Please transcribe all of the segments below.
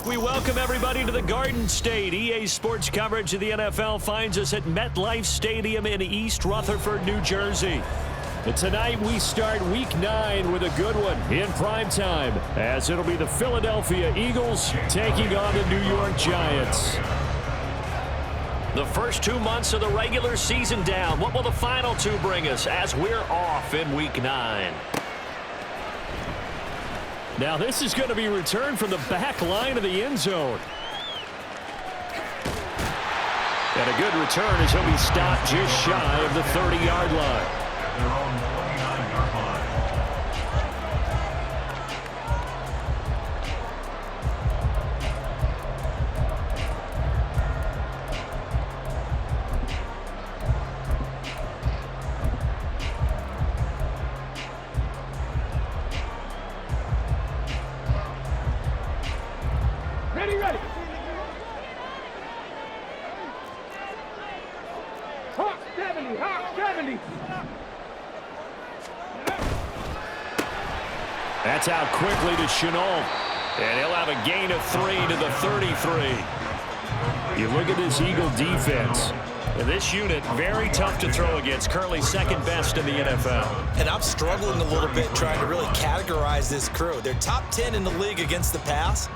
We welcome everybody to the Garden State. EA Sports coverage of the NFL finds us at MetLife Stadium in East Rutherford, New Jersey. And tonight we start Week 9 with a good one in prime time, as it'll be the Philadelphia Eagles taking on the New York Giants. The first 2 months of the regular season down. What will the final 2 bring us as we're off in Week 9? Now this is going to be returned from the back line of the end zone. And a good return as he'll be stopped just shy of the 30-yard line. Their own 29-yard line. Ready. Hawk 70. That's out quickly to Chenault. And he'll have a gain of 3 to the 33. You look at this Eagle defense. And this unit, very tough to throw against. Currently second best in the NFL. And I'm struggling a little bit trying to really categorize this crew. They're top 10 in the league against the pass,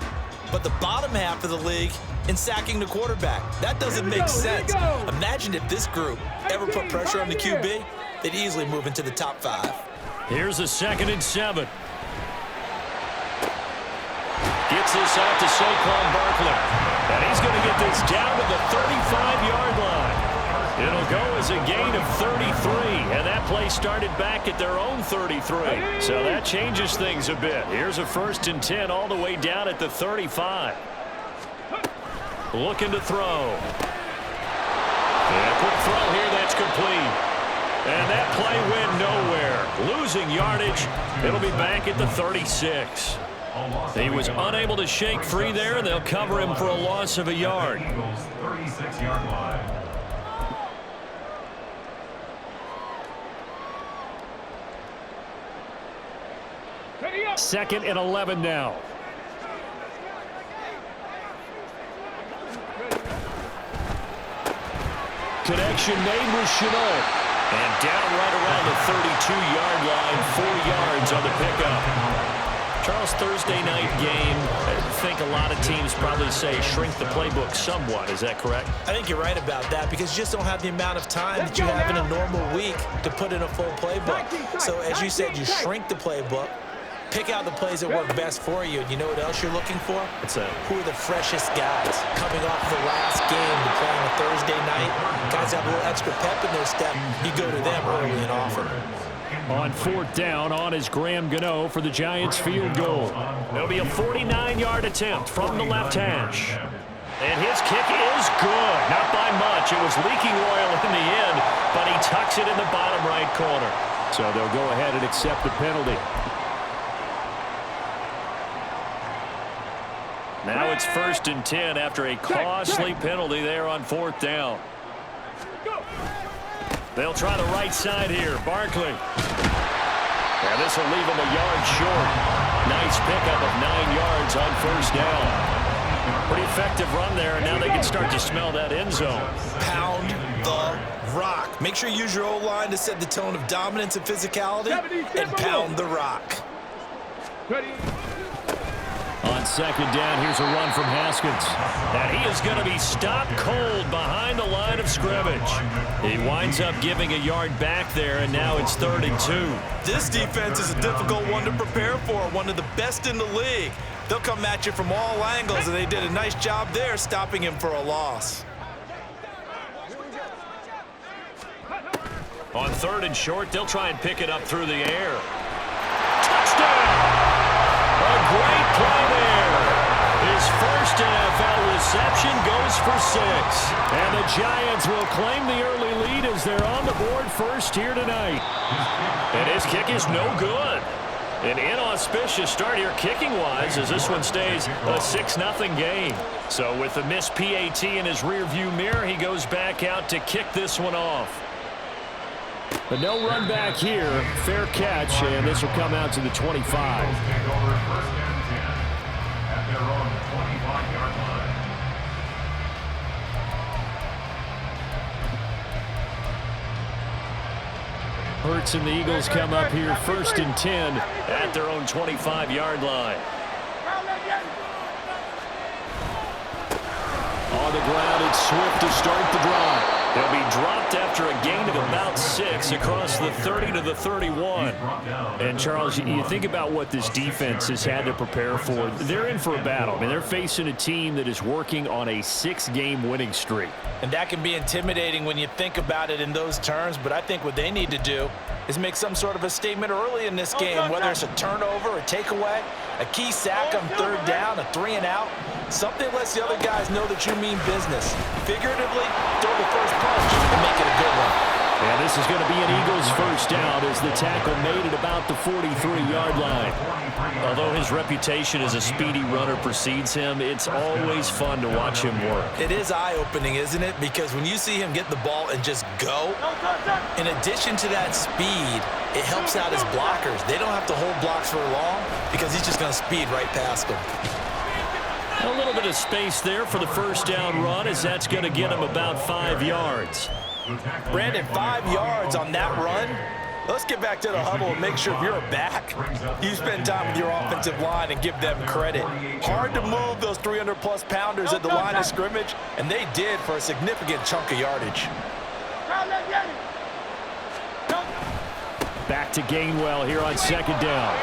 but the bottom half of the league in sacking the quarterback. That doesn't make sense. Imagine if this group ever put pressure on the QB, they'd easily move into the top 5. Here's a 2nd and 7. Gets this out to Saquon Barkley. And he's going to get this down to the 35-yard line. It'll go as a gain of 33. And that play started back at their own 33. So that changes things a bit. Here's a 1st and 10 all the way down at the 35. Looking to throw. And a quick throw here, that's complete. And that play went nowhere. Losing yardage. It'll be back at the 36. He was unable to shake free there, and they'll cover him for a loss of a yard. 36-yard line. 2nd and 11 now. Connection made with Chenault. And down right around the 32-yard line, 4 yards on the pickup. Charles, Thursday night game, I think a lot of teams probably say shrink the playbook somewhat. Is that correct? I think you're right about that because you just don't have the amount of time that you have in a normal week to put in a full playbook. So as you said, you shrink the playbook, pick out the plays that work best for you. And you know what else you're looking for? What's that? Who are the freshest guys coming off the last game to play on a Thursday night? Guys have a little extra pep in their step. You go to them early and often. On 4th down, on is Graham Gano for the Giants field goal. It'll be a 49-yard attempt from the left hash. And his kick is good. Not by much. It was leaking oil in the end, but he tucks it in the bottom right corner. So they'll go ahead and accept the penalty. Now it's 1st and 10 after a costly penalty there on 4th down. They'll try the right side here. Barkley. And this will leave him a yard short. Nice pickup of 9 yards on 1st down. Pretty effective run there, and now they can start to smell that end zone. Pound the rock. Make sure you use your O-line to set the tone of dominance and physicality, and pound the rock. On 2nd down, here's a run from Haskins. And he is going to be stopped cold behind the line of scrimmage. He winds up giving a yard back there, and now it's 3rd and 2. This defense is a difficult one to prepare for, one of the best in the league. They'll come at you from all angles, and they did a nice job there stopping him for a loss. On 3rd and short, they'll try and pick it up through the air. Touchdown! A great play there. His first NFL reception goes for 6. And the Giants will claim the early lead as they're on the board first here tonight. And his kick is no good. An inauspicious start here kicking-wise as this one stays a 6-0 game. So with the missed PAT in his rearview mirror, he goes back out to kick this one off. But no run back here. Fair catch, and this will come out to the 25. Take over 1st and 10 at their own 25. Hurts and the Eagles come up here 1st and 10 at their own 25-yard line. On the ground, it's Swift to start the drive. He'll be dropped after a gain of about 6 across the 30 to the 31. And, Charles, you think about what this defense has had to prepare for. They're in for a battle. I mean, they're facing a team that is working on a 6-game winning streak. And that can be intimidating when you think about it in those terms, but I think what they need to do is make some sort of a statement early in this game, whether it's a turnover, a takeaway, a key sack on 3rd down, a 3-and-out. Something lets the other guys know that you mean business. Figuratively, throw the first punch and make it a good one. And this is going to be an Eagles first down as the tackle made at about the 43-yard line. Although his reputation as a speedy runner precedes him, it's always fun to watch him work. It is eye-opening, isn't it? Because when you see him get the ball and just go, in addition to that speed, it helps out his blockers. They don't have to hold blocks for long because he's just going to speed right past them. A little bit of space there for the first down run as that's going to get him about 5 yards. Brandon, 5 yards on that run. Let's get back to the huddle and make sure if you're a back, you spend time with your offensive line and give them credit. Hard to move those 300-plus pounders at the line of scrimmage, and they did for a significant chunk of yardage. Back to Gainwell here on 2nd down.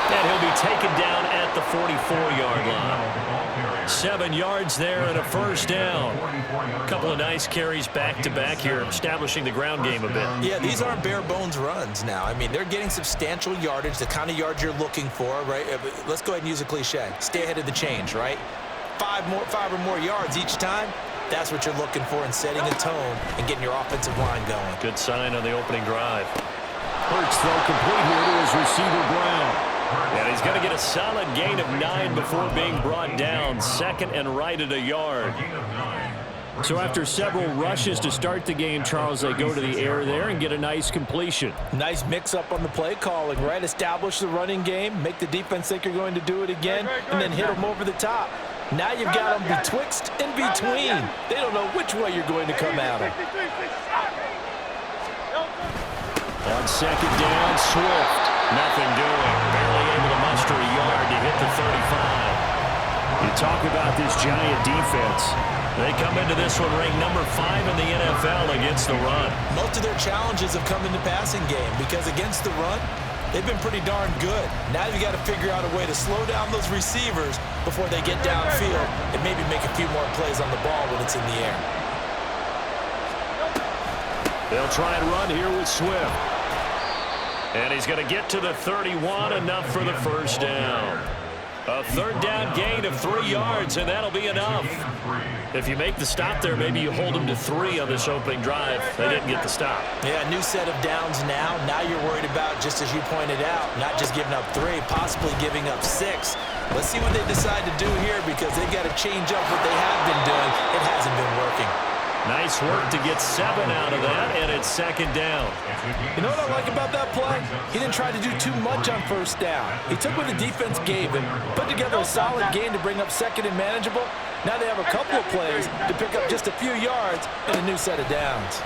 And he'll be taken down at the 44-yard line. 7 yards there and a first down. A couple of nice carries back-to-back here, establishing the ground game a bit. Yeah, these aren't bare-bones runs now. I mean, they're getting substantial yardage, the kind of yards you're looking for, right? Let's go ahead and use a cliche. Stay ahead of the change, right? 5 or more yards each time. That's what you're looking for in setting a tone and getting your offensive line going. Good sign on the opening drive. Hurts throw complete here to his receiver Brown. And he's going to get a solid gain of 9 before being brought down. 2nd and right at a yard. So after several rushes to start the game, Charles, they go to the air there and get a nice completion. Nice mix-up on the play calling, right? Establish the running game, make the defense think you're going to do it again, and then hit them over the top. Now you've got them betwixt and between. They don't know which way you're going to come at them. On 2nd down, Swift. Nothing doing. Barely able to muster a yard to hit the 35. You talk about this Giant defense. They come into this one ranked number 5 in the NFL against the run. Most of their challenges have come in the passing game because against the run, they've been pretty darn good. Now you've got to figure out a way to slow down those receivers before they get downfield and maybe make a few more plays on the ball when it's in the air. They'll try and run here with Swift. And he's going to get to the 31, enough for the first down. A 3rd down gain of 3 yards, and that'll be enough. If you make the stop there, maybe you hold them to 3 on this opening drive. They didn't get the stop. Yeah, new set of downs now. Now you're worried about, just as you pointed out, not just giving up 3, possibly giving up 6. Let's see what they decide to do here because they've got to change up what they have been doing. It hasn't been working. Nice work to get 7 out of that, and it's 2nd down. You know what I like about that play? He didn't try to do too much on 1st down. He took what the defense gave him, put together a solid gain to bring up 2nd and manageable. Now they have a couple of plays to pick up just a few yards and a new set of downs.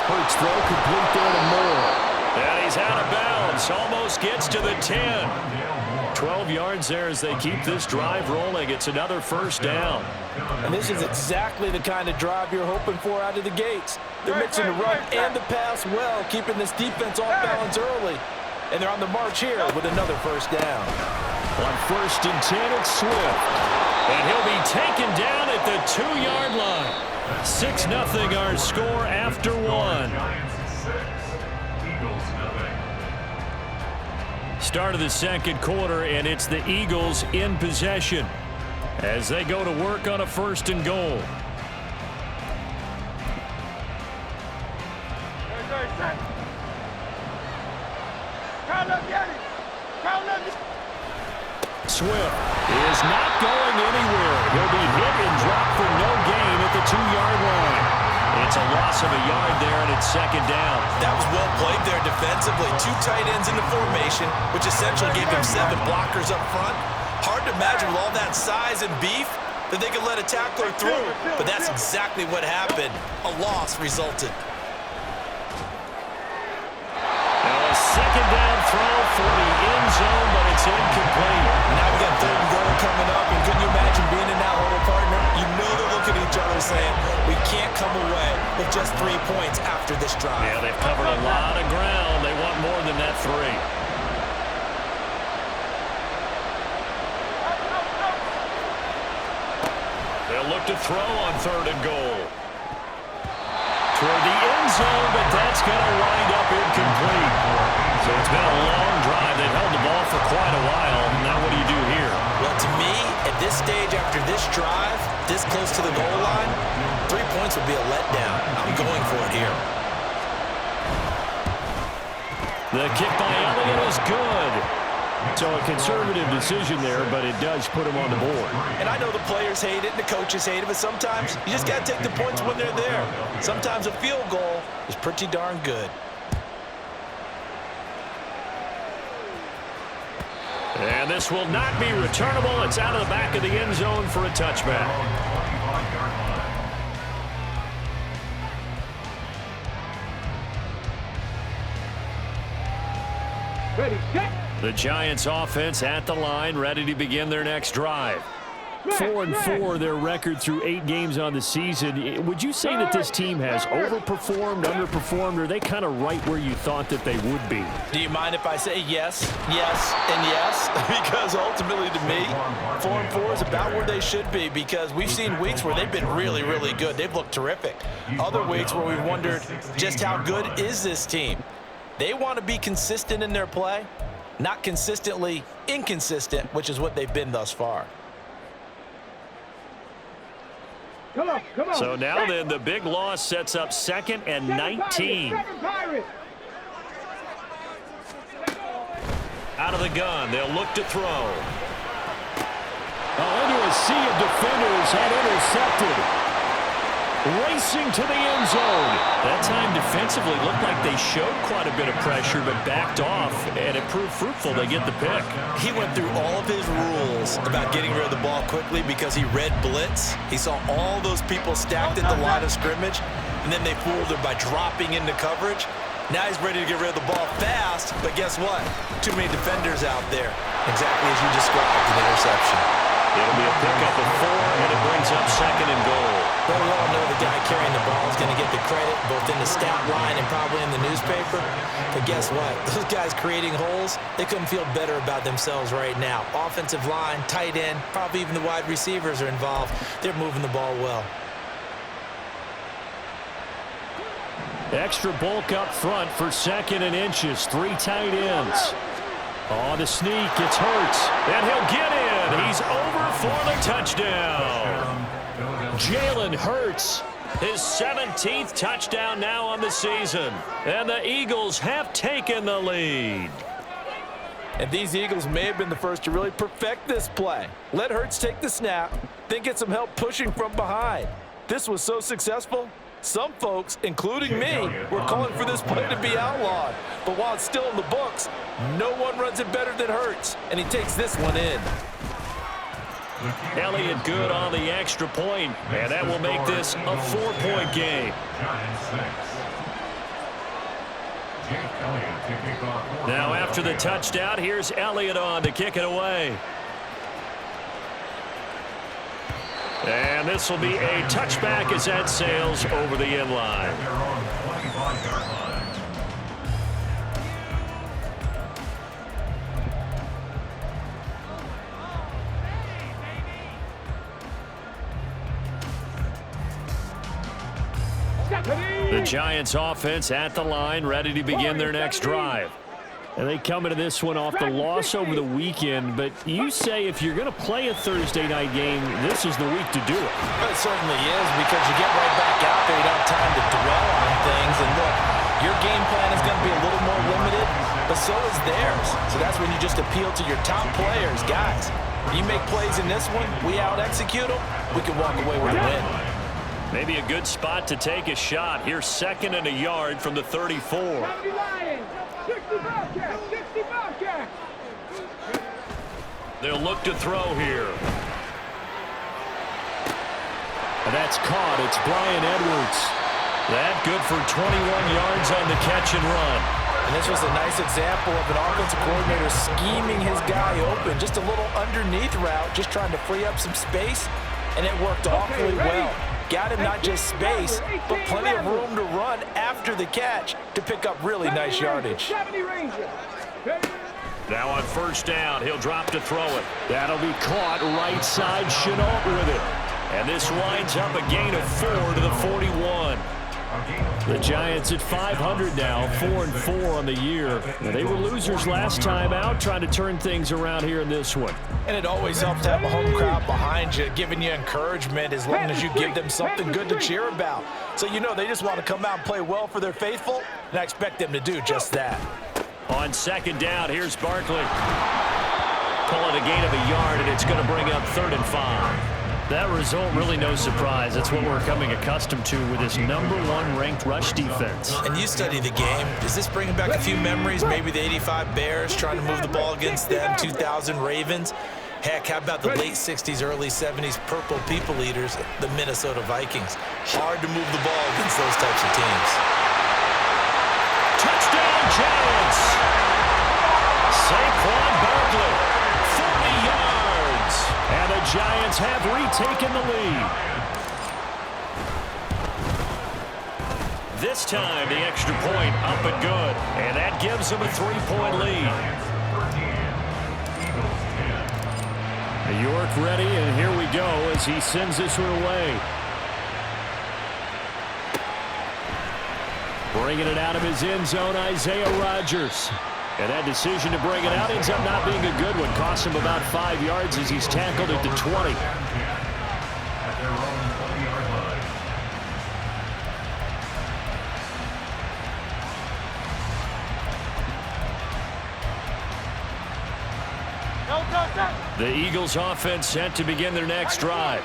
Hurts throw complete there to Moore. And he's out of bounds. Almost gets to the 10. 12 yards there as they keep this drive rolling. It's another first down. And this is exactly the kind of drive you're hoping for out of the gates. They're mixing the run and the pass well, keeping this defense off balance early. And they're on the march here with another first down. On 1st and 10, it's Swift. And he'll be taken down at the 2-yard line. 6-0 our score after 1. Start of the 2nd quarter, and it's the Eagles in possession as they go to work on a 1st and goal. Swift is not going anywhere. He'll be hit and dropped for no gain at the 2-yard line. It's a loss of a yard there, and it's 2nd down. That was well played there defensively. 2 tight ends in the formation, which essentially gave him 7 blockers up front. Hard to imagine with all that size and beef that they could let a tackler through. But that's exactly what happened. A loss resulted. throw for the end zone, but it's incomplete. Now we got 3rd and goal coming up, and couldn't you imagine being in that hole, partner? You know they're looking at each other saying, we can't come away with just 3 points after this drive. Yeah, they've covered a lot of ground. They want more than that 3. They'll look to throw on 3rd and goal. Toward the end zone, but that's going to wind up incomplete. So it's been a long drive. They've held the ball for quite a while. Now what do you do here? Well, to me, at this stage after this drive, this close to the goal line, 3 points would be a letdown. I'm going for it here. The kick by Elliott is good. So a conservative decision there, but it does put him on the board. And I know the players hate it and the coaches hate it, but sometimes you just got to take the points when they're there. Sometimes a field goal is pretty darn good. And this will not be returnable. It's out of the back of the end zone for a touchback. Ready, set. The Giants offense at the line, ready to begin their next drive. 4-4 their record through 8 games on the season. Would you say that this team has overperformed, underperformed, or are they kind of right where you thought that they would be? Do you mind if I say yes, yes, and yes? Because ultimately to me, 4-4 is about where they should be, because we've seen weeks where they've been really, really good. They've looked terrific. Other weeks where we've wondered just how good is this team. They want to be consistent in their play, not consistently inconsistent, which is what they've been thus far. Come on, come on. So now then, the big loss sets up 2nd and 19. Out of the gun, they'll look to throw. Into a sea of defenders and intercepted. Racing to the end zone. That time defensively looked like they showed quite a bit of pressure but backed off, and it proved fruitful. They get the pick. He went through all of his rules about getting rid of the ball quickly because he read blitz. He saw all those people stacked at the line of scrimmage, and then they fooled him by dropping into coverage. Now he's ready to get rid of the ball fast, but guess what? Too many defenders out there. Exactly as you described, an interception. It'll be a pickup of 4, and it brings up 2nd and goal. Well, we all know the guy carrying the ball is going to get the credit both in the stat line and probably in the newspaper. But guess what? Those guys creating holes, they couldn't feel better about themselves right now. Offensive line, tight end, probably even the wide receivers are involved. They're moving the ball well. Extra bulk up front for 2nd and inches. 3 tight ends. On the sneak, it's Hurts. And he'll get in. He's over for the touchdown. Jalen Hurts, his 17th touchdown now on the season. And the Eagles have taken the lead. And these Eagles may have been the first to really perfect this play. Let Hurts take the snap, then get some help pushing from behind. This was so successful, some folks, including me, were calling for this play to be outlawed. But while it's still in the books, no one runs it better than Hurts, and he takes this one in. Elliott good on the extra point, and that will make this a 4-point game. Now after the touchdown, here's Elliott on to kick it away. And this will be a touchback as that sails over the end line. The Giants offense at the line, ready to begin their next drive. And they come into this one off the loss over the weekend, but you say if you're going to play a Thursday night game, this is the week to do it. Well, it certainly is, because you get right back out there, you don't have time to dwell on things. And look, your game plan is going to be a little more limited, but so is theirs. So that's when you just appeal to your top players. Guys, you make plays in this one, we out-execute them, we can walk away with a win. Maybe a good spot to take a shot. Here's 2nd and a yard from the 34. They'll look to throw here. And that's caught. It's Bryan Edwards. That good for 21 yards on the catch and run. And this was a nice example of an offensive coordinator scheming his guy open. Just a little underneath route, just trying to free up some space, and it worked awfully well. Got him not just space, but plenty of room to run after the catch to pick up really nice yardage. Now on first down, he'll drop to throw it. That'll be caught right side, Chenault with it. And this winds up a gain of 4 to the 41. The Giants at 500 now, 4-4 on the year. Now, they were losers last time out, trying to turn things around here in this one. And it always helps to have a home crowd behind you, giving you encouragement as long as you give them something good to cheer about. So you know they just want to come out and play well for their faithful, and I expect them to do just that. On second down, here's Barkley. Pulling a gain of a yard, and it's going to bring up 3rd and 5. That result, really no surprise. That's what we're coming accustomed to with this #1 ranked rush defense. And you study the game. Does this bring back a few memories? Maybe the '85 Bears trying to move the ball against them, 2000 Ravens. Heck, how about the late 60s, early 70s Purple People Eaters, the Minnesota Vikings? Hard to move the ball against those types of teams. Touchdown, Giants! Saquon Barkley, 40 yards. And the Giants have retaken the lead. This time, the extra point up and good. And that gives them a 3-point lead. York ready, and here we go as he sends this one away. Bringing it out of his end zone, Isaiah Rodgers. And that decision to bring it out ends up not being a good one. Cost him about 5 yards as he's tackled at the 20. At their own 20-yard line. The Eagles offense set to begin their next drive.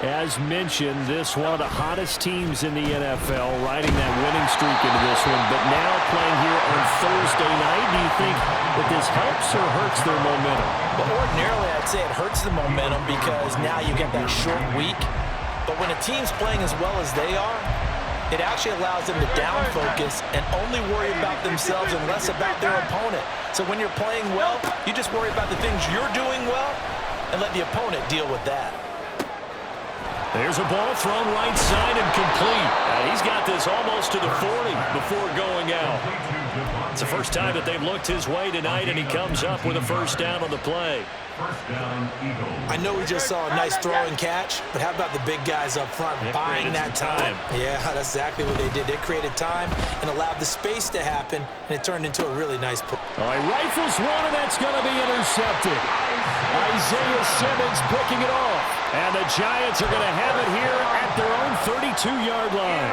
As mentioned, this one of the hottest teams in the NFL, riding that winning streak into this one, but now playing here on Thursday night. Do you think that this helps or hurts their momentum? Well, ordinarily, I'd say it hurts the momentum because now you get that short week. But when a team's playing as well as they are, it actually allows them to down focus and only worry about themselves and less about their opponent. So when you're playing well, you just worry about the things you're doing well and let the opponent deal with that. There's a ball thrown right side and complete. He's got this almost to the 40 before going out. It's the first time that they've looked his way tonight, and he comes up with a first down on the play. First down, Eagles. I know we just saw a nice throw and catch, but how about the big guys up front buying that time? Yeah, that's exactly what they did. They created time and allowed the space to happen, and it turned into a really nice play. All right, rifles one, and that's going to be intercepted. Isaiah Simmons picking it off. And the Giants are going to have it here at their own 32-yard line.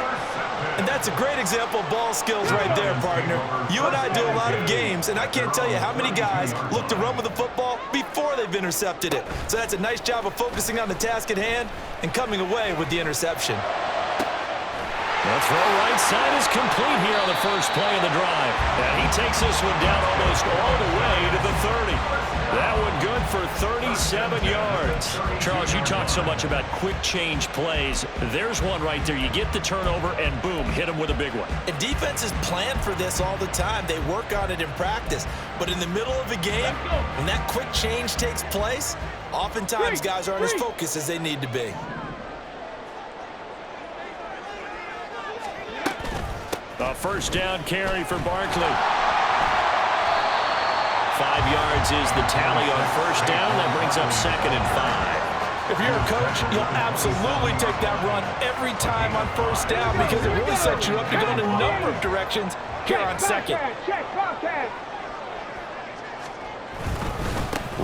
And that's a great example of ball skills right there, partner. You and I do a lot of games, and I can't tell you how many guys look to run with the football before they've intercepted it. So that's a nice job of focusing on the task at hand and coming away with the interception. The throw right side is complete here on the first play of the drive. And he takes this one down almost all the way to the 30. That one good for 37 yards. Charles, you talk so much about quick change plays. There's one right there. You get the turnover and boom, hit him with a big one. And defenses plan for this all the time. They work on it in practice. But in the middle of a game, when that quick change takes place, oftentimes guys aren't as focused as they need to be. A first down carry for Barkley. 5 yards is the tally on first down. That brings up 2nd and 5. If you're a coach, you'll absolutely take that run every time on first down because it really sets you up to go in a number of directions here on second.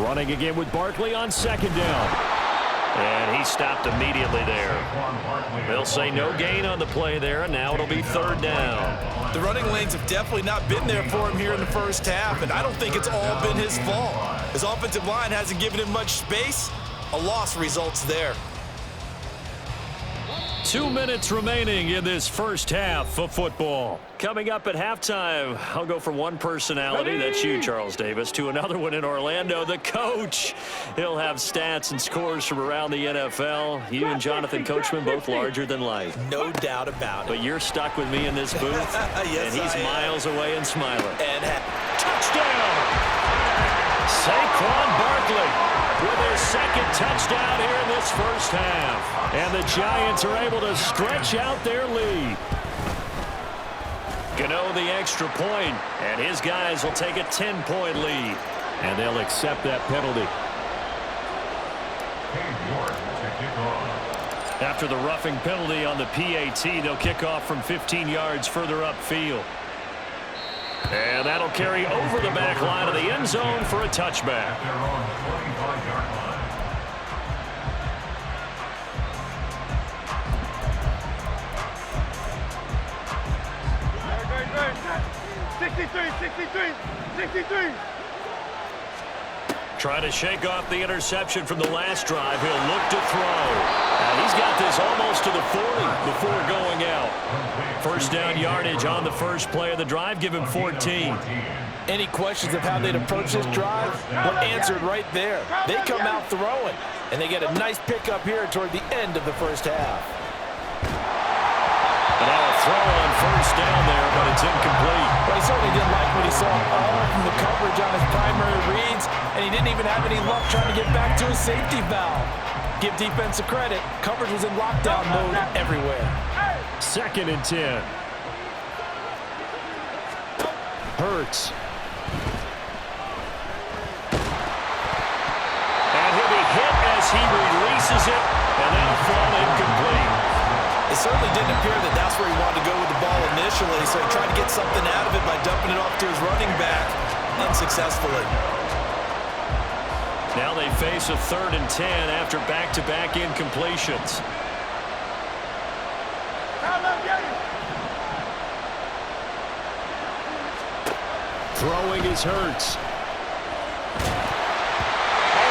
Running again with Barkley on second down. And he stopped immediately there. They'll say no gain on the play there, and now it'll be 3rd down. The running lanes have definitely not been there for him here in the first half, and I don't think it's all been his fault. His offensive line hasn't given him much space. A loss results there. 2 minutes remaining in this first half of football. Coming up at halftime, I'll go from one personality, that's you, Charles Davis, to another one in Orlando, the coach. He'll have stats and scores from around the NFL. You and Jonathan Coachman, both larger than life. No doubt about it. But you're stuck with me in this booth, yes, and he's miles away and smiling. And touchdown! Saquon Barkley with their second touchdown here in this first half. And the Giants are able to stretch out their lead. Gano the extra point, and his guys will take a 10-point lead. And they'll accept that penalty. After the roughing penalty on the PAT, they'll kick off from 15 yards further upfield. And that'll carry over the back line of the end zone for a touchback. They're on the 25-yard line. 63. Try to shake off the interception from the last drive. He'll look to throw. And he's got this almost to the 40 before going out. First down yardage on the first play of the drive. Give him 14. any questions of how they'd approach this drive were answered right there. They come out throwing, and they get a nice pickup here toward the end of the first half. And now a throw on first down there, but it's incomplete. Well, he certainly didn't like what he saw all from the coverage on his primary reads, and he didn't even have any luck trying to get back to his safety valve. Give defense a credit. Coverage was in lockdown mode everywhere. 2nd and 10. Hurts. And he'll be hit as he releases it, and that'll fall incomplete. It certainly didn't appear that that's where he wanted to go with the ball initially, so he tried to get something out of it by dumping it off to his running back, unsuccessfully. Now they face a 3rd and 10 after back-to-back incompletions. Throwing is Hurts. Oh,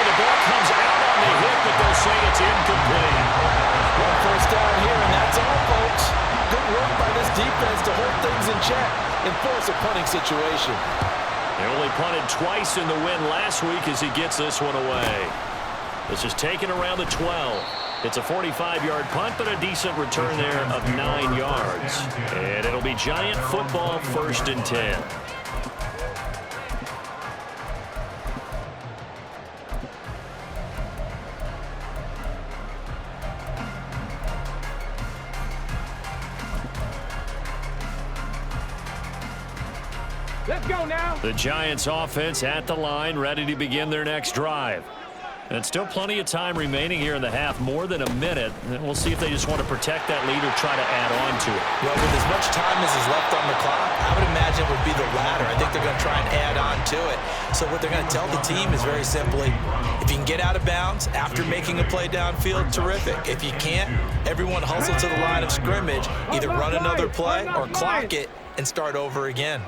the ball comes out on the hit, but they'll say it's incomplete. One first down here, and that's all, folks. Good work by this defense to hold things in check and force a punting situation. They only punted twice in the win last week as he gets this one away. This is taken around the 12. It's a 45-yard punt, but a decent return there of 9 yards. And it'll be Giant football, 1st and 10. Let's go now. The Giants offense at the line, ready to begin their next drive. And still plenty of time remaining here in the half, more than a minute. And we'll see if they just want to protect that lead or try to add on to it. Well, with as much time as is left on the clock, I would imagine it would be the latter. I think they're going to try and add on to it. So what they're going to tell the team is very simply, if you can get out of bounds after making a play downfield, terrific. If you can't, everyone hustle to the line of scrimmage, either run another play or clock it and start over again.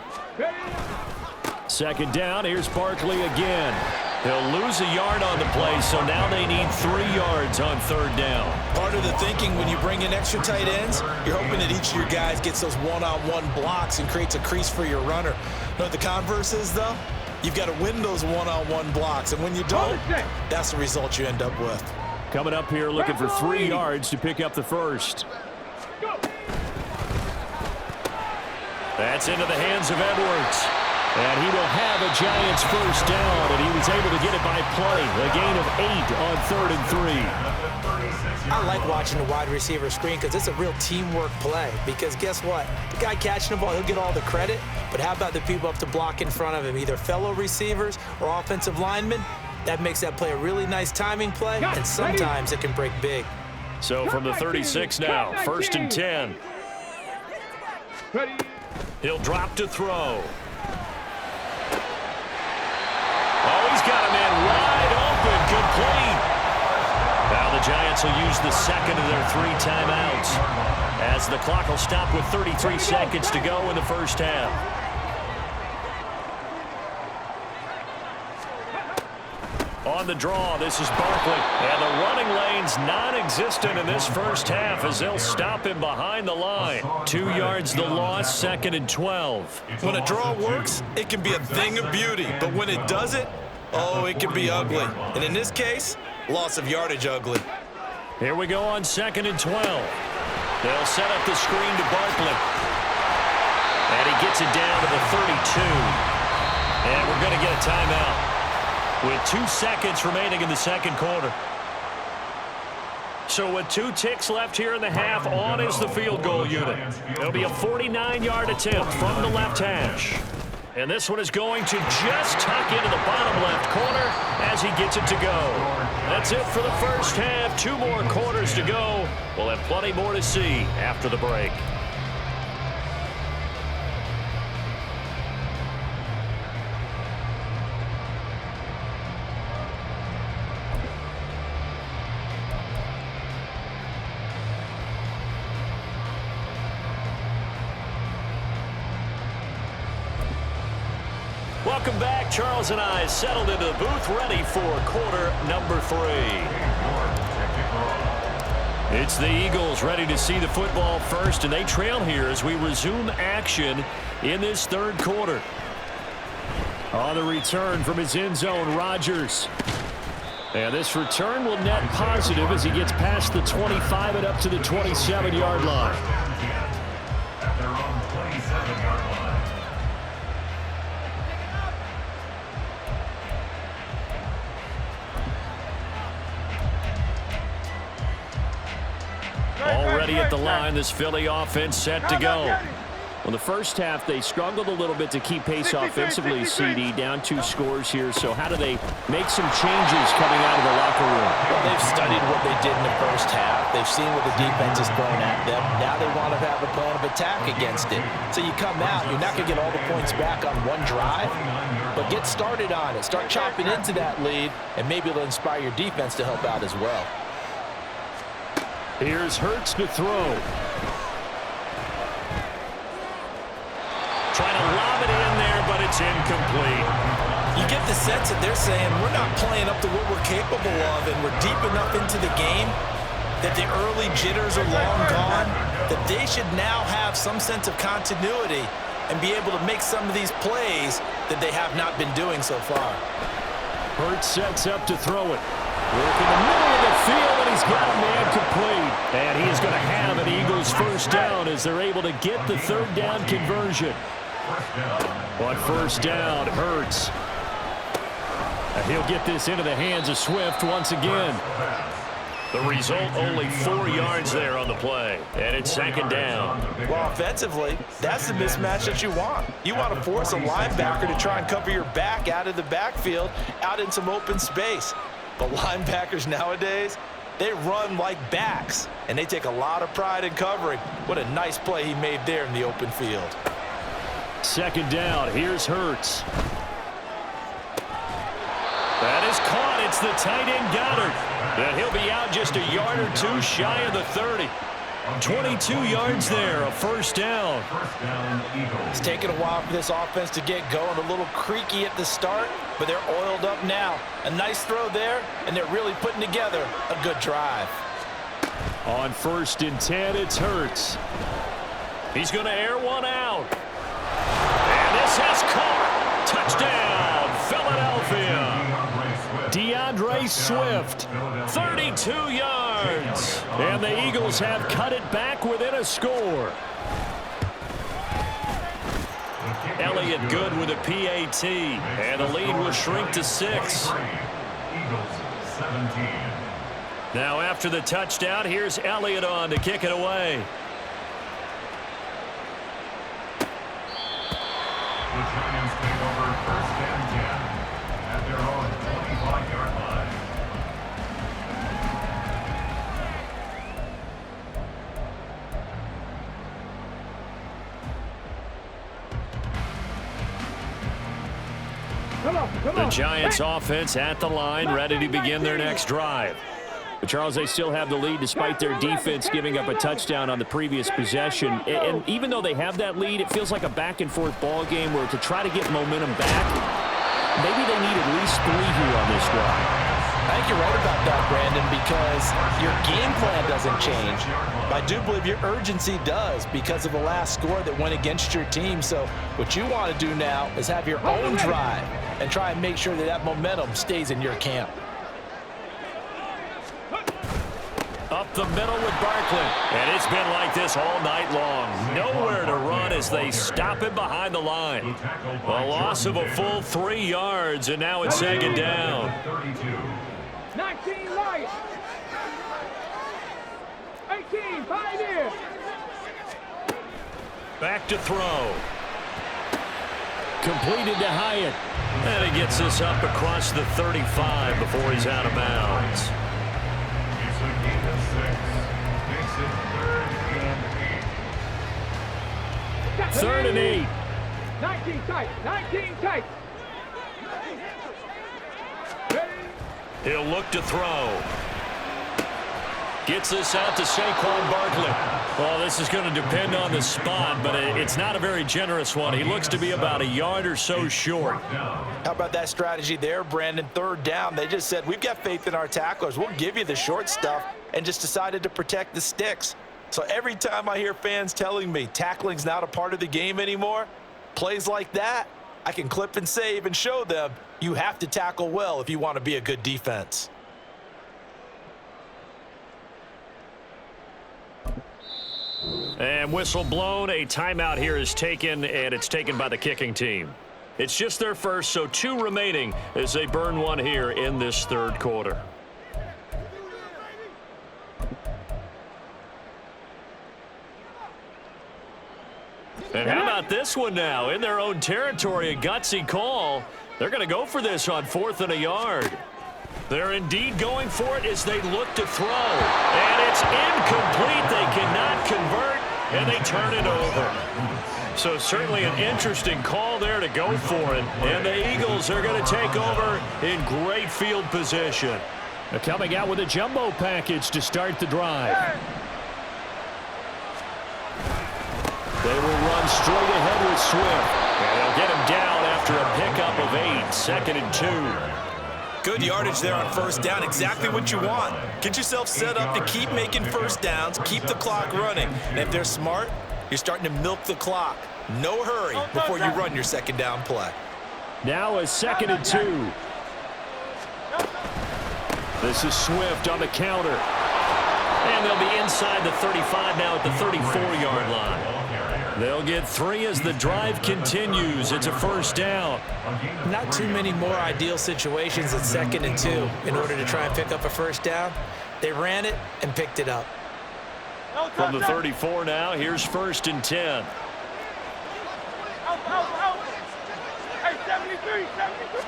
2nd down, here's Barkley again. He'll lose a yard on the play, so now they need 3 yards on 3rd down. Part of the thinking when you bring in extra tight ends, you're hoping that each of your guys gets those one-on-one blocks and creates a crease for your runner. You know what the converse is, though? You've got to win those one-on-one blocks, and when you don't, that's the result you end up with. Coming up here looking for 3 yards to pick up the first. That's into the hands of Edwards. And he will have a Giants first down, and he was able to get it by play. A gain of 8 on 3rd and 3. I like watching the wide receiver screen because it's a real teamwork play. Because guess what? The guy catching the ball, he'll get all the credit. But how about the people up to block in front of him, either fellow receivers or offensive linemen? That makes that play a really nice timing play, and sometimes it can break big. So from the 36 now, 1st and 10. He'll drop to throw. Oh, he's got a man wide open, complete. Now the Giants will use the 2nd of their 3 timeouts as the clock will stop with 33 seconds to go in the first half. On on the draw. This is Barkley. And the running lane's non-existent in this first half as they'll stop him behind the line. 2 yards the loss, 2nd and 12. When a draw works, it can be a thing of beauty. But when it doesn't, oh, it can be ugly. And in this case, loss of yardage ugly. Here we go on 2nd and 12. They'll set up the screen to Barkley. And he gets it down to the 32. And we're going to get a timeout with 2 seconds remaining in the second quarter. So with 2 ticks left here in the half, on is the field goal unit. It'll be a 49-yard attempt from the left hash. And this one is going to just tuck into the bottom left corner as he gets it to go. That's it for the first half. 2 more quarters to go. We'll have plenty more to see after the break. Welcome back. Charles and I settled into the booth, ready for quarter number 3. It's the Eagles ready to see the football first, and they trail here as we resume action in this third quarter. On the return from his end zone, Rodgers. And this return will net positive as he gets past the 25 and up to the 27-yard line. At their own 27-yard line. Already at the line, this Philly offense set to go. Well, the first half, they struggled a little bit to keep pace offensively, CD, down 2 scores here. So how do they make some changes coming out of the locker room? Well, they've studied what they did in the first half. They've seen what the defense is throwing at them. Now they want to have a plan of attack against it. So you come out, you're not going to get all the points back on one drive, but get started on it. Start chopping into that lead, and maybe it'll inspire your defense to help out as well. Here's Hurts to throw. Trying to lob it in there, but it's incomplete. You get the sense that they're saying we're not playing up to what we're capable of, and we're deep enough into the game that the early jitters are long gone, that they should now have some sense of continuity and be able to make some of these plays that they have not been doing so far. Hurts sets up to throw it. Work in the middle of the field, and he's got a man complete. And he is going to have an Eagles first down as they're able to get the third down conversion. On first down, Hurts. And he'll get this into the hands of Swift once again. The result, only 4 yards there on the play. And it's second down. Well, offensively, that's the mismatch that you want. You want to force a linebacker to try and cover your back out of the backfield, out in some open space. But linebackers nowadays, they run like backs, and they take a lot of pride in covering. What a nice play he made there in the open field. Second down, here's Hurts. That is caught. It's the tight end Goddard. And he'll be out just a yard or 2 shy of the 30. 22 yards there, a first down. It's taken a while for this offense to get going. A little creaky at the start, but they're oiled up now. A nice throw there, and they're really putting together a good drive. On first and 10, it's Hurts. He's going to air one out. And this has caught. Touchdown, Philadelphia. DeAndre Swift, 32 yards. And the Eagles have cut it back within a score. Elliott good with a PAT. And the lead will shrink to 6. Now after the touchdown, here's Elliott on to kick it away. The Giants take over first and 10 at their own 25-yard line. The Giants offense at the line, ready to begin their next drive. But Charles, they still have the lead despite their defense giving up a touchdown on the previous possession. And even though they have that lead, it feels like a back-and-forth ball game where to try to get momentum back, maybe they need at least 3 here on this drive. I think you're right about that, Brandon, because your game plan doesn't change. I do believe your urgency does because of the last score that went against your team. So what you want to do now is have your own drive and try and make sure that that momentum stays in your camp. Up the middle with Barkley. And it's been like this all night long. Nowhere to run as they stop him behind the line. A loss of a full 3 yards, and now it's second down. 19 Lions. 18 Pioneer. Back to throw. Completed to Hyatt. And he gets this up across the 35 before he's out of bounds. It's a gain of 6. Makes it 3rd and 8. 3rd and 8. 19 tight. 19 tight. He'll look to throw. Gets this out to Saquon Barkley. Well, this is going to depend on the spot, but it's not a very generous one. He looks to be about a yard or so short. How about that strategy there, Brandon? 3rd down. They just said, we've got faith in our tacklers. We'll give you the short stuff, and just decided to protect the sticks. So every time I hear fans telling me tackling's not a part of the game anymore, plays like that, I can clip and save and show them you have to tackle well if you want to be a good defense. And whistle blown. A timeout here is taken, and it's taken by the kicking team. It's just their first, so 2 remaining as they burn one here in this 3rd quarter. And how about this one now? In their own territory, a gutsy call. They're going to go for this on 4th and a yard. They're indeed going for it as they look to throw. And it's incomplete. They cannot convert, and they turn it over. So certainly an interesting call there to go for it. And the Eagles are going to take over in great field position. They're coming out with a jumbo package to start the drive. They will run straight ahead with Swift. And they'll get him down after a pickup of 8, 2nd and 2. Good yardage there on 1st down, exactly what you want. Get yourself set up to keep making 1st downs, keep the clock running. And if they're smart, you're starting to milk the clock. No hurry before you run your 2nd down play. Now a 2nd and 2. This is Swift on the counter. And they'll be inside the 35 now at the 34-yard line. They'll get 3 as the drive continues. It's a 1st down. Not too many more ideal situations at 2nd and 2 in order to try and pick up a 1st down. They ran it and picked it up. From the 34 now, here's 1st and 10. Hey, 73, 73.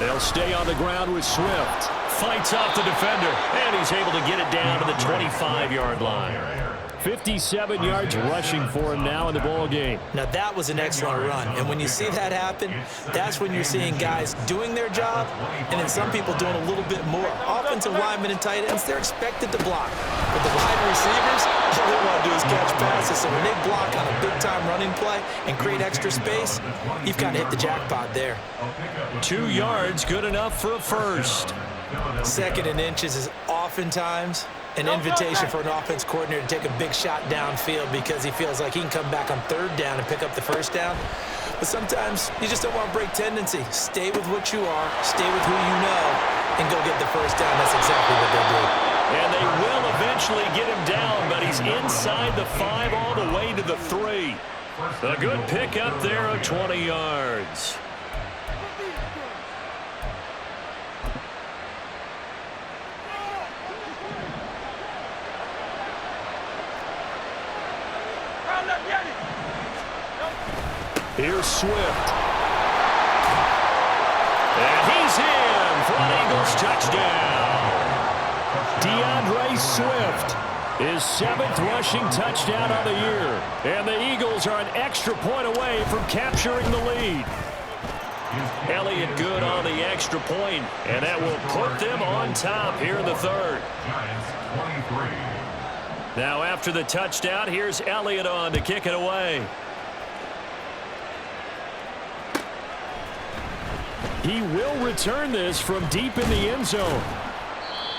They'll stay on the ground with Swift. Fights off the defender, and he's able to get it down to the 25-yard line. 57 yards rushing for him now in the ball game. Now that was an excellent run, and when you see that happen, that's when you're seeing guys doing their job, and then some people doing a little bit more. Offensive linemen and tight ends, they're expected to block. But the wide receivers, all they want to do is catch passes, so when they block on a big-time running play and create extra space, you've kind of hit the jackpot there. 2 yards, good enough for a 1st. 2nd and inches is oftentimes an invitation for an offense coordinator to take a big shot downfield because he feels like he can come back on 3rd down and pick up the 1st down. But sometimes you just don't want to break tendency. Stay with what you are, stay with who you know, and go get the 1st down. That's exactly what they do. And they will eventually get him down, but he's inside the 5 all the way to the 3. A good pickup there of 20 yards. Here's Swift. And he's in for an Eagles touchdown. DeAndre Swift, his 7th rushing touchdown on the year. And the Eagles are an extra point away from capturing the lead. Elliott good on the extra point, and that will put them on top here in the 3rd. Giants 23. Now after the touchdown, here's Elliott on to kick it away. He will return this from deep in the end zone.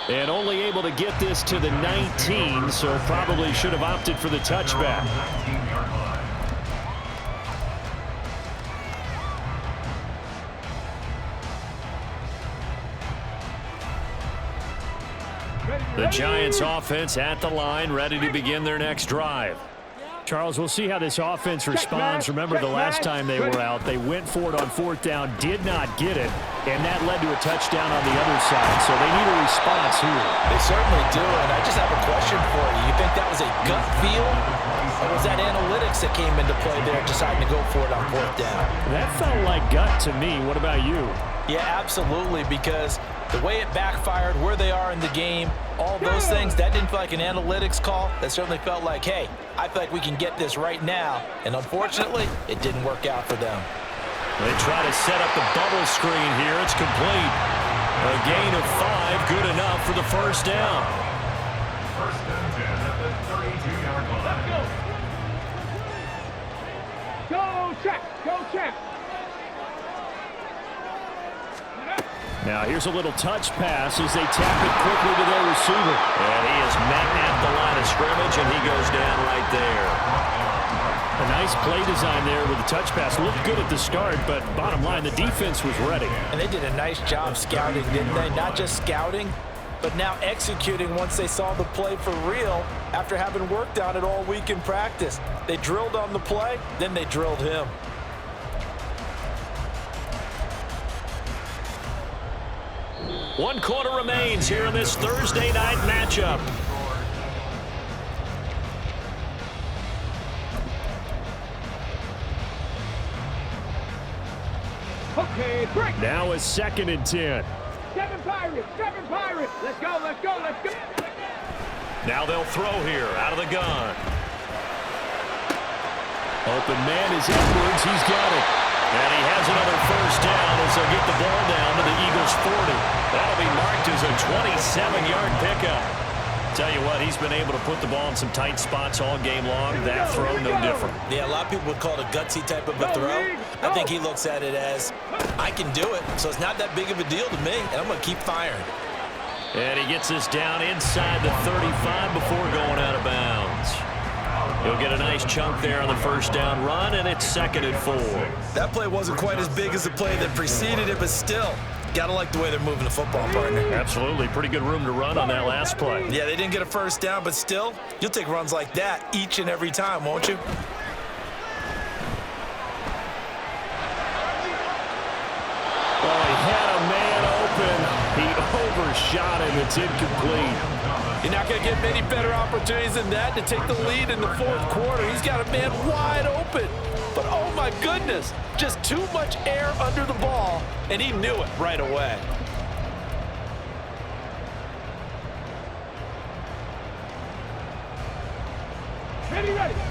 And only able to get this to the 19, so probably should have opted for the touchback. The Giants offense at the line, ready to begin their next drive. Charles, we'll see how this offense responds. Remember the last time they were out, they went for it on fourth down, did not get it, and that led to a touchdown on the other side. So they need a response here. They certainly do, and I just have a question for you. You think that was a gut feel, or was that analytics that came into play there deciding to go for it on fourth down? That felt like gut to me. What about you? Yeah, absolutely, because the way it backfired, where they are in the game, all those things, that didn't feel like an analytics call. That certainly felt like, hey, I feel like we can get this right now. And unfortunately, it didn't work out for them. They try to set up the bubble screen here. It's complete. A gain of 5, good enough for the first down. First and 10 at the 32-yard line. Let's go. Go, check. Go, check. Now here's a little touch pass as they tap it quickly to their receiver. And he is met at the line of scrimmage, and he goes down right there. A nice play design there with the touch pass. Looked good at the start, but bottom line, the defense was ready. And they did a nice job scouting, didn't they? Not just scouting, but now executing once they saw the play for real after having worked on it all week in practice. They drilled on the play, then they drilled him. One quarter remains here in this Thursday night matchup. Okay, break. Now is 2nd and 10. 7 Pirates. 7 Pirates. Let's go, let's go, let's go. Now they'll throw here out of the gun. Open man is Edwards. He's got it. And he has another first down as they'll get the ball down to the Eagles' 40. That'll be marked as a 27-yard pickup. Tell you what, he's been able to put the ball in some tight spots all game long. That throw, no different. Yeah, a lot of people would call it a gutsy type of a throw. I think he looks at it as, I can do it, so it's not that big of a deal to me, and I'm going to keep firing. And he gets this down inside the 35 before going out of bounds. He'll get a nice chunk there on the first down run, and it's 2nd and 4. That play wasn't quite as big as the play that preceded it, but still, gotta like the way they're moving the football, partner. Absolutely. Pretty good room to run on that last play. Yeah, they didn't get a first down, but still, you'll take runs like that each and every time, won't you? Oh, he had a man open. He overshot him. It's incomplete. You're not going to get many better opportunities than that to take the lead in the fourth quarter. He's got a man wide open. But, oh, my goodness, just too much air under the ball, and he knew it right away.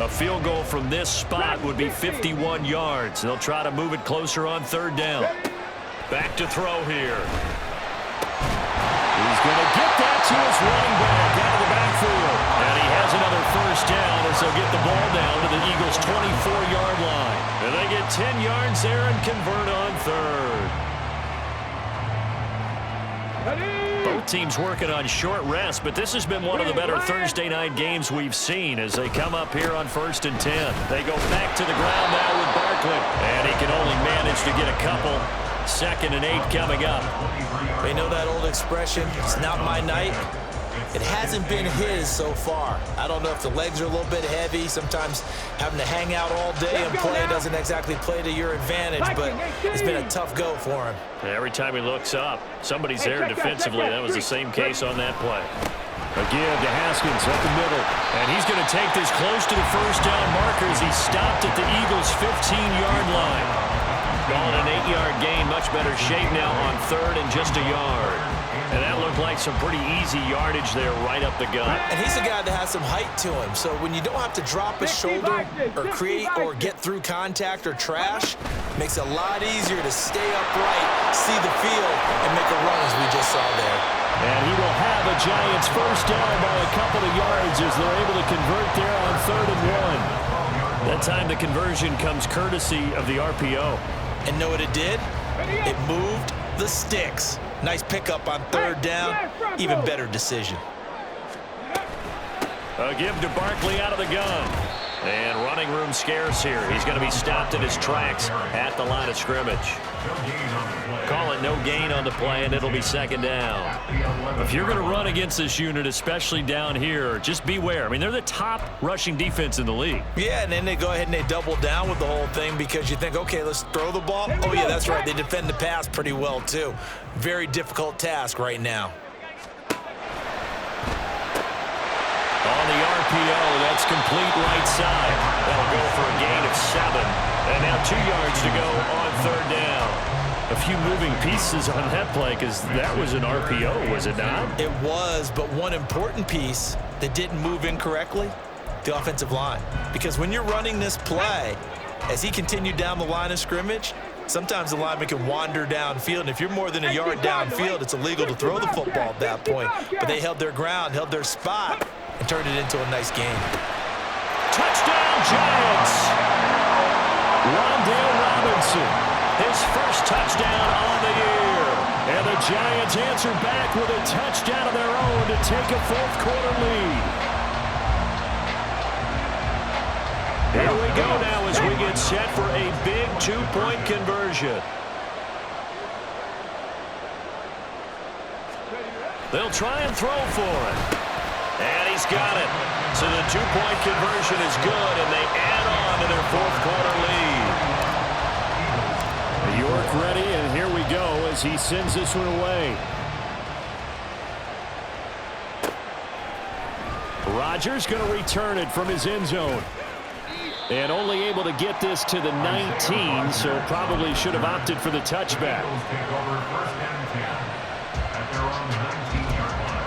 A field goal from this spot would be 51 yards. They'll try to move it closer on 3rd down. Back to throw here. He's going to get that to his running back out of the backfield. And he has another first down as they'll get the ball down to the Eagles' 24-yard line. And they get 10 yards there and convert on 3rd. Both teams working on short rest, but this has been one of the better Thursday night games we've seen as they come up here on 1st and 10. They go back to the ground now with Barkley. And he can only manage to get a couple. 2nd and 8 coming up. You know that old expression, it's not my night? It hasn't been his so far. I don't know if the legs are a little bit heavy. Sometimes having to hang out all day and play doesn't exactly play to your advantage, but it's been a tough go for him. Every time he looks up, somebody's there defensively. That was the same case on that play. Again to Haskins up the middle. And he's going to take this close to the first down marker as he stopped at the Eagles' 15-yard line. Calling an 8-yard gain, much better shape now on 3rd and just a yard. And that looked like some pretty easy yardage there right up the gut. And he's a guy that has some height to him, so when you don't have to drop a shoulder or create or get through contact or trash, it makes it a lot easier to stay upright, see the field, and make a run as we just saw there. And he will have a Giants first down by a couple of yards as they're able to convert there on 3rd and 1. That time the conversion comes courtesy of the RPO. And know what it did? It moved the sticks. Nice pickup on third down. Even better decision. A give to Barkley out of the gun. And running room scarce here. He's going to be stopped in his tracks at the line of scrimmage. Call it no gain on the play, and it'll be second down. If you're going to run against this unit, especially down here, just beware. I mean, they're the top rushing defense in the league. Yeah, and then they go ahead and they double down with the whole thing because you think, okay, let's throw the ball. Oh, yeah, that's right. They defend the pass pretty well, too. Very difficult task right now. On the RPO, that's complete right side. That'll go for a gain of 7. And now 2 yards to go on third down. A few moving pieces on that play because that was an RPO, was it not? It was, but one important piece that didn't move incorrectly, the offensive line. Because when you're running this play, as he continued down the line of scrimmage, sometimes the lineman can wander downfield, and if you're more than a yard downfield, it's illegal to throw the football at that point. But they held their ground, held their spot, and turned it into a nice game. Touchdown, Giants! Rondale Robinson, his first touchdown on the year. And the Giants answer back with a touchdown of their own to take a fourth-quarter lead. Here we go now as we get set for a big 2-point conversion. They'll try and throw for it. And he's got it. So the 2-point conversion is good, and they add on to their fourth-quarter lead. York ready, and here we go as he sends this one away. Rodgers going to return it from his end zone. And only able to get this to the 19, so probably should have opted for the touchback. Take over first and 10 at their own 19-yard line.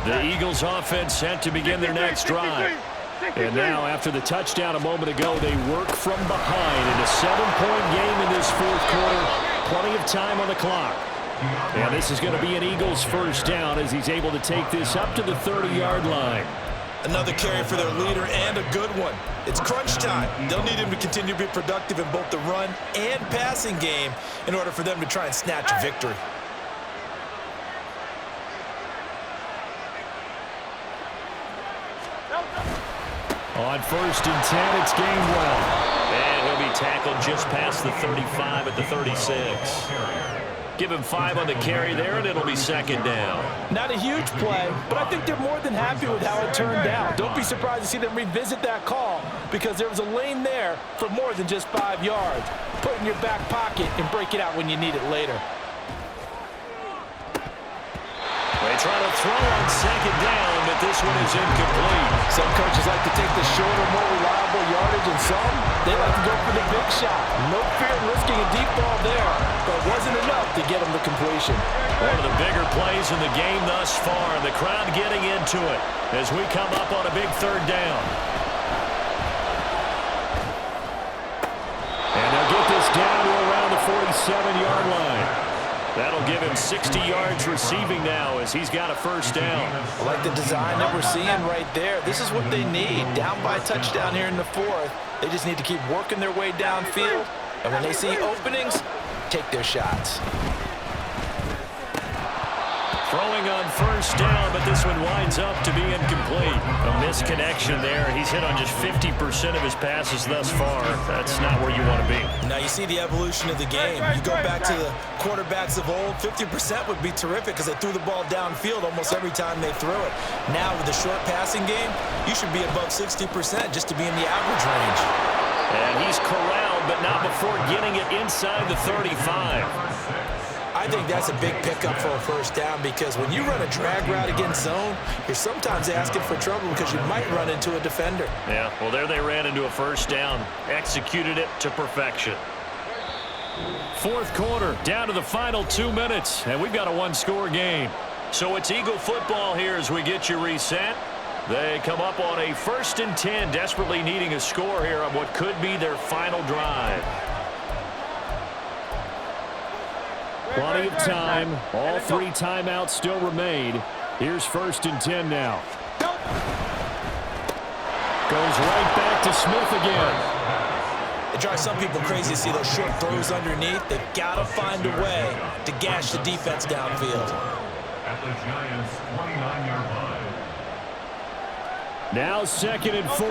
The Eagles offense set to begin their next drive. And now, after the touchdown a moment ago, they work from behind in a 7-point game in this fourth quarter. Plenty of time on the clock. And this is going to be an Eagles first down as he's able to take this up to the 30-yard line. Another carry for their leader and a good one. It's crunch time. They'll need him to continue to be productive in both the run and passing game in order for them to try and snatch a victory. On first and 10, it's Gainwell. And he'll be tackled just past the 35 at the 36. Give him 5 on the carry there, and it'll be second down. Not a huge play, but I think they're more than happy with how it turned out. Don't be surprised to see them revisit that call because there was a lane there for more than just 5 yards. Put it in your back pocket and break it out when you need it later. They try to throw on second down, but this one is incomplete. Some coaches like to take the shorter, more reliable yardage, and some, they like to go for the big shot. No fear in risking a deep ball there, but it wasn't enough to get them the completion. One of the bigger plays in the game thus far, and the crowd getting into it as we come up on a big third down. And they'll get this down to around the 47-yard line. That'll give him 60 yards receiving now as he's got a first down. I like the design that we're seeing right there. This is what they need. Down by a touchdown here in the fourth. They just need to keep working their way downfield. And when they see openings, take their shots. Throwing on first down, but this one winds up to be incomplete. A misconnection there. He's hit on just 50% of his passes thus far. That's not where you want to be. Now you see the evolution of the game. You go back to the quarterbacks of old, 50% would be terrific because they threw the ball downfield almost every time they threw it. Now with the short passing game, you should be above 60% just to be in the average range. And he's corralled, but not before getting it inside the 35. I think that's a big pickup for a first down because when you run a drag route against zone, you're sometimes asking for trouble because you might run into a defender. Yeah, well, there they ran into a first down, executed it to perfection. Fourth quarter, down to the final 2 minutes, and we've got a one-score game. So it's Eagle football here as we get you reset. They come up on a first and 10, desperately needing a score here on what could be their final drive. Plenty of time. All 3 timeouts still remain. Here's first and 10 now. Goes right back to Smith again. It drives some people crazy to see those short throws underneath. They've got to find a way to gash the defense downfield. At the Giants' 29-yard line. Now 2nd and 4.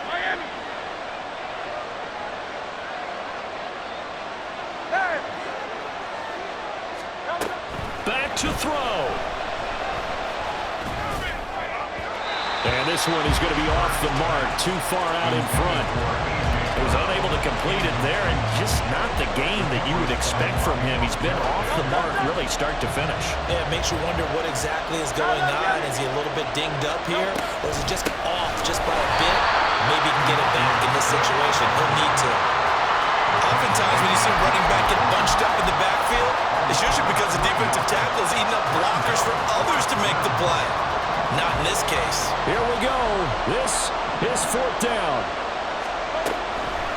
Miami. Hey. Back to throw. And this one is going to be off the mark, too far out in front. He was unable to complete it there, and just not the game that you would expect from him. He's been off the mark really start to finish. Yeah, it makes you wonder what exactly is going on. Is he a little bit dinged up here, or is he just off just by a bit? Maybe he can get it back in this situation. He'll need to. Oftentimes when you see a running back get bunched up in the backfield, it's usually because the defensive tackle is eating up blockers for others to make the play. Not in this case. Here we go. This is 4th down.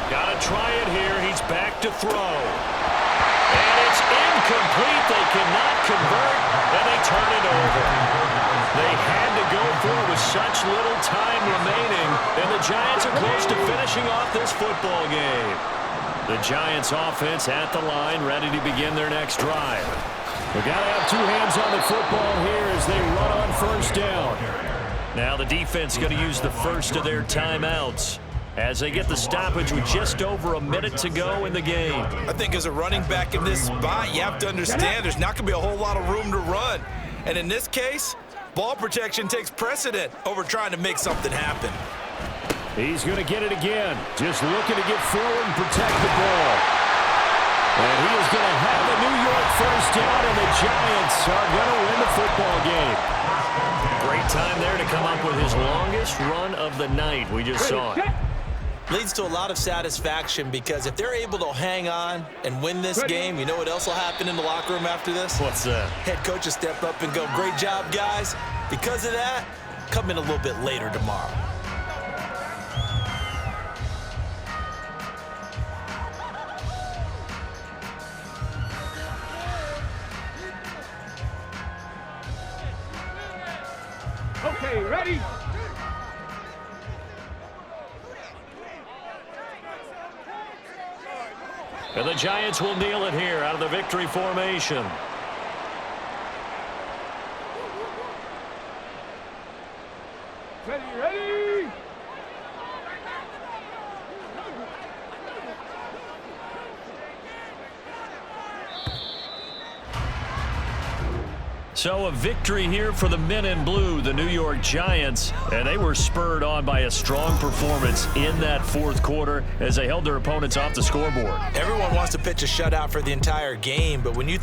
Got to try it here. He's back to throw. And it's incomplete. They cannot convert, and they turn it over. They had to go for it with such little time remaining, and the Giants are close to finishing off this football game. The Giants offense at the line, ready to begin their next drive. We got to have 2 hands on the football here as they run on 1st down. Now the defense going to use the first of their timeouts as they get the stoppage with just over a minute to go in the game. I think as a running back in this spot, you have to understand there's not going to be a whole lot of room to run. And in this case, ball protection takes precedent over trying to make something happen. He's going to get it again. Just looking to get forward and protect the ball. And he is going to have a New York 1st down, and the Giants are going to win the football game. Great time there to come up with his longest run of the night. We just saw it. Leads to a lot of satisfaction because if they're able to hang on and win this game, you know what else will happen in the locker room after this? What's that? Head coach will step up and go, great job, guys. Because of that, come in a little bit later tomorrow. Okay, ready? And the Giants will kneel it here out of the victory formation. Ready, ready? So a victory here for the men in blue, the New York Giants, and they were spurred on by a strong performance in that 4th quarter as they held their opponents off the scoreboard. Everyone wants to pitch a shutout for the entire game, but when you